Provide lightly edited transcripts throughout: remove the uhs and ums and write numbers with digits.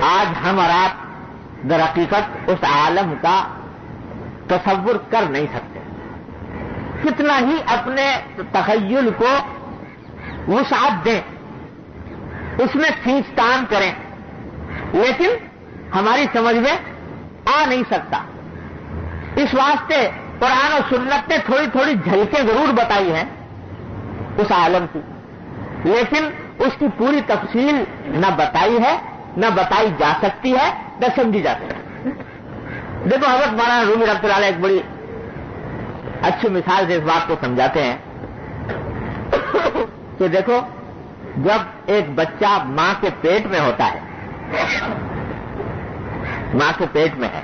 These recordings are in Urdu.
آج ہم اور آپ در حقیقت اس عالم کا تصور کر نہیں سکتے. کتنا ہی اپنے تخیل کو وسعت دیں, اس میں کھینچ تان کریں, لیکن ہماری سمجھ میں آ نہیں سکتا. اس واسطے قرآن و سنت نے تھوڑی تھوڑی جھلکیں ضرور بتائی ہیں اس عالم کی, لیکن اس کی پوری تفصیل نہ بتائی ہے, نہ بتائی جا سکتی ہے, نہ سمجھی جا سکتی ہے. دیکھو حضرت مولانا رومی رحمۃ اللہ علیہ ایک بڑی اچھی مثال سے اس بات کو سمجھاتے ہیں کہ دیکھو جب ایک بچہ ماں کے پیٹ میں ہوتا ہے, ماں کے پیٹ میں ہے,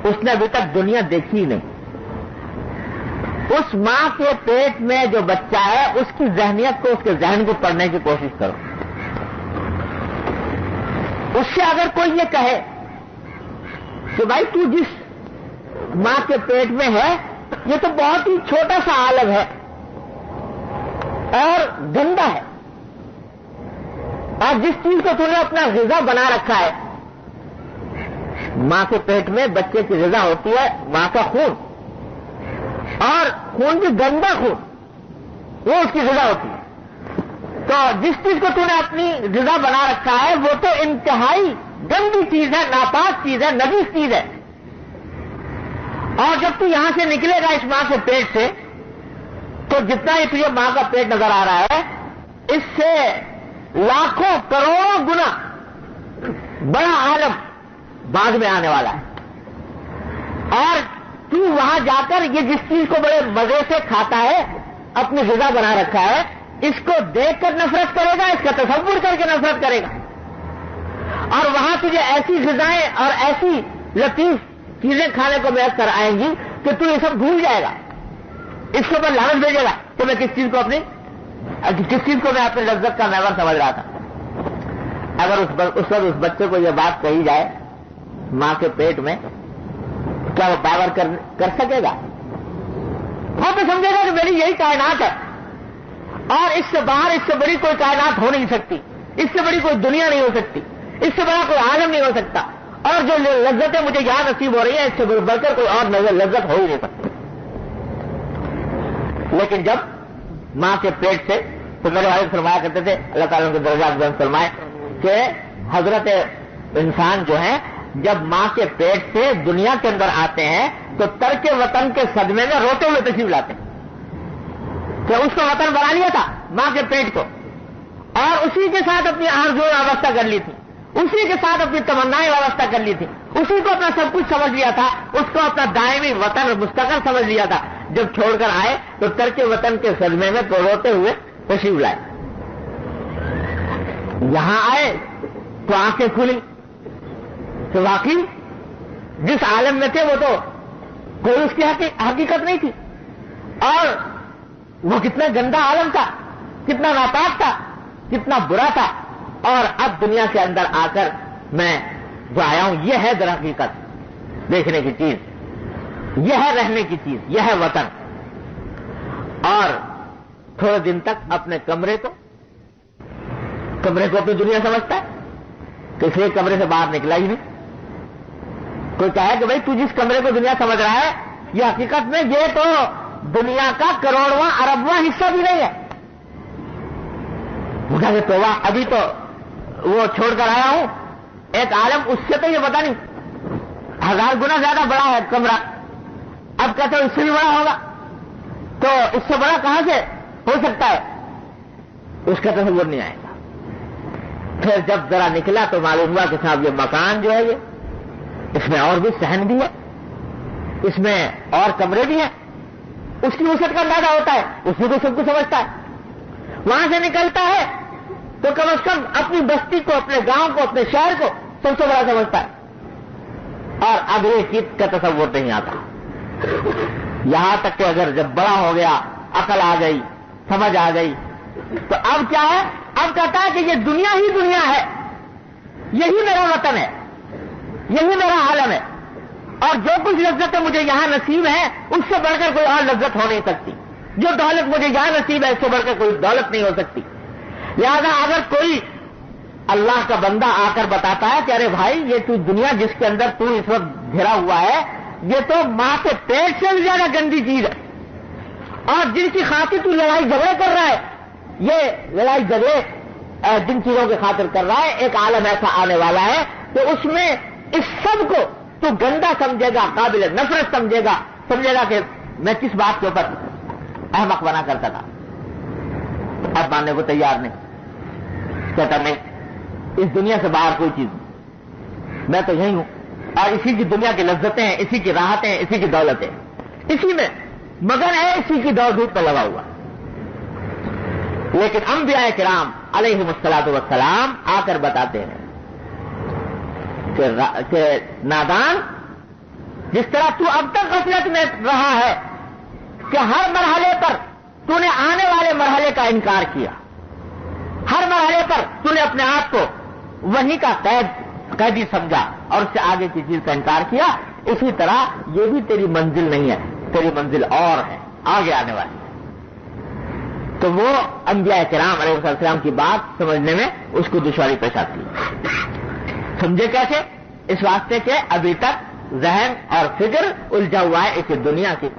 اس نے ابھی تک دنیا دیکھی ہی نہیں. اس ماں کے پیٹ میں جو بچہ ہے اس کی ذہنیت کو, اس کے ذہن کو پڑھنے کی کوشش کرو. اس سے اگر کوئی یہ کہے کہ بھائی تو جس ماں کے پیٹ میں ہے یہ تو بہت ہی چھوٹا سا عالم ہے اور گندا ہے, اور جس چیز کو تم نے اپنا غذا بنا رکھا ہے, ماں کے پیٹ میں بچے کی غذا ہوتی ہے ماں کا خون, اور خون بھی گندا خون, وہ اس کی غذا ہوتی ہے. تو جس چیز کو تم نے اپنی غذا بنا رکھا ہے وہ تو انتہائی گندی چیز ہے, ناپاک چیز ہے, نجس چیز ہے. اور جب تو یہاں سے نکلے گا اس ماں کے پیٹ سے تو جتنا ہی تجھے ماں کا پیٹ نظر آ رہا ہے اس سے لاکھوں کروڑوں گنا بڑا عالم بعد میں آنے والا ہے. اور تو وہاں جا کر یہ جس چیز کو بڑے مزے سے کھاتا ہے, اپنی غذا بنا رکھا ہے, اس کو دیکھ کر نفرت کرے گا, اس کا تصور کر کے نفرت کرے گا. اور وہاں تجھے ایسی غذائیں اور ایسی لطیف چیزیں کھانے کو میسر آئیں گی کہ تو یہ سب بھول جائے گا, اس کے اوپر لعنت بھیجے گا کہ میں کس چیز کو میں اپنی لذت کا محور سمجھ رہا تھا. اگر اس وقت اس بچے کو یہ بات کہی جائے ماں کے پیٹ میں, کیا وہ باور کر سکے گا؟ وہ تو سمجھے گا کہ میری یہی کائنات ہے اور اس سے باہر اس سے بڑی کوئی کائنات ہو نہیں سکتی, اس سے بڑی کوئی دنیا نہیں ہو سکتی, اس سے بڑا کوئی عالم نہیں ہو سکتا, اور جو لذتیں مجھے یہاں نصیب ہو رہی ہیں اس سے بڑھ کر کوئی اور لذت ہو ہی نہیں سکتی. لیکن جب ماں کے پیٹ سے, تو میرے والد فرمایا کرتے تھے اللہ تعالیٰ کے درجات بلند فرمائے کہ حضرت انسان جو ہے جب ماں کے پیٹ سے دنیا کے اندر آتے ہیں تو ترک وطن کے صدمے میں روتے ہوئے تشریف لاتے ہیں کہ اس کو وطن بنا لیا تھا ماں کے پیٹ کو, اور اسی کے ساتھ اپنی آرزویں وابستہ کر لی تھی, اسی کے ساتھ اپنی تمنائیں وابستہ کر لی تھی, اسی کو اپنا سب کچھ سمجھ لیا تھا, اس کو اپنا دائمی وطن مستقل سمجھ لیا تھا. جب چھوڑ کر آئے تو ترک وطن کے صدمے میں تو روتے ہوئے تشریف لائے. یہاں آئے تو آنکھیں کھلی تو واقعی جس عالم میں تھے وہ تو کوئی اس کی حقیقت نہیں تھی, اور وہ کتنا گندا عالم تھا, کتنا ناپاک تھا, کتنا برا تھا. اور اب دنیا کے اندر آ کر میں جو آیا ہوں یہ ہے در حقیقت دیکھنے کی چیز, یہ ہے رہنے کی چیز, یہ ہے وطن. اور تھوڑے دن تک اپنے کمرے کو اپنی دنیا سمجھتا ہے, تو اس لیے کمرے سے باہر نکلا ہی نہیں. کوئی کہے کہ بھائی تو جس کمرے کو دنیا سمجھ رہا ہے یہ حقیقت میں یہ تو دنیا کا کروڑواں اربواں حصہ بھی نہیں ہے. وہ کہا کہ توبہ, ابھی تو وہ چھوڑ کر آیا ہوں, ایک عالم اس سے تو یہ پتا نہیں 1000 گنا زیادہ بڑا ہے کمرہ, اب کہتے ہیں اس سے بھی بڑا ہوگا, تو اس سے بڑا کہاں سے ہو سکتا ہے, اس کا تصور نہیں آئے گا. پھر جب ذرا نکلا تو معلوم ہوا کہ صاحب یہ مکان جو ہے یہ اس میں اور بھی صحن بھی ہے, اس میں اور کمرے بھی ہیں, اس کی وسعت کا اندازہ ہوتا ہے, اس میں تو سب کچھ سمجھتا ہے. وہاں سے نکلتا ہے تو کم از کم اپنی بستی کو, اپنے گاؤں کو, اپنے شہر کو سب سے بڑا سمجھتا ہے, اور اب یہ چیز کا تصور نہیں آتا. یہاں تک کہ اگر جب بڑا ہو گیا, عقل آ گئی, سمجھ آ گئی, تو اب کیا ہے, اب کہتا ہے کہ یہ دنیا ہی دنیا ہے, یہی میرا وطن ہے, یہی میرا عالم ہے, اور جو کچھ لذت مجھے یہاں نصیب ہے اس سے بڑھ کر کوئی اور لذت ہو نہیں سکتی, جو دولت مجھے یہاں نصیب ہے اس سے بڑھ کر کوئی دولت نہیں ہو سکتی. لہذا اگر کوئی اللہ کا بندہ آ کر بتاتا ہے کہ ارے بھائی یہ تو دنیا جس کے اندر تو اس وقت گھرا ہوا ہے یہ تو ماں کے پیٹ سے بھی زیادہ گندی چیز ہے، اور جن کی خاطر تو لڑائی جھگڑے کر رہا ہے، یہ لڑائی جھگڑے جن چیزوں کی خاطر کر رہا ہے، ایک عالم ایسا آنے والا ہے کہ اس میں اس سب کو تو گندا سمجھے گا، قابل نفرت سمجھے گا کہ میں کس بات کے اوپر احمق بنا کرتا تھا، اب ماننے کو تیار نہیں، کہتا نہیں اس دنیا سے باہر کوئی چیز نہیں، میں تو یہی ہوں، اور اسی کی دنیا کی لذتیں ہیں، اسی کی راحتیں ہیں، اسی کی دولتیں، اسی میں مگر ہے اسی کی دوڑ دھوپ پہ لگا ہوا۔ لیکن انبیاء کرام علیہم الصلوۃ والسلام آ کر بتاتے ہیں کہ نادان، جس طرح تو اب تک غفلت میں رہا ہے کہ ہر مرحلے پر تو نے آنے والے مرحلے کا انکار کیا، ہر مرحلے پر تو نے اپنے آپ کو وہی کا قیدی سمجھا اور اس سے آگے کی چیز کا انکار کیا، اسی طرح یہ بھی تیری منزل نہیں ہے، تیری منزل اور ہے آگے آنے والی۔ تو وہ انبیاء کرام علیہ السلام کی بات سمجھنے میں اس کو دشواری پیش آتی ہے۔ سمجھے کیسے؟ اس واسطے کہ ابھی تک ذہن اور فکر الجھا ہوا ہے اس دنیا کی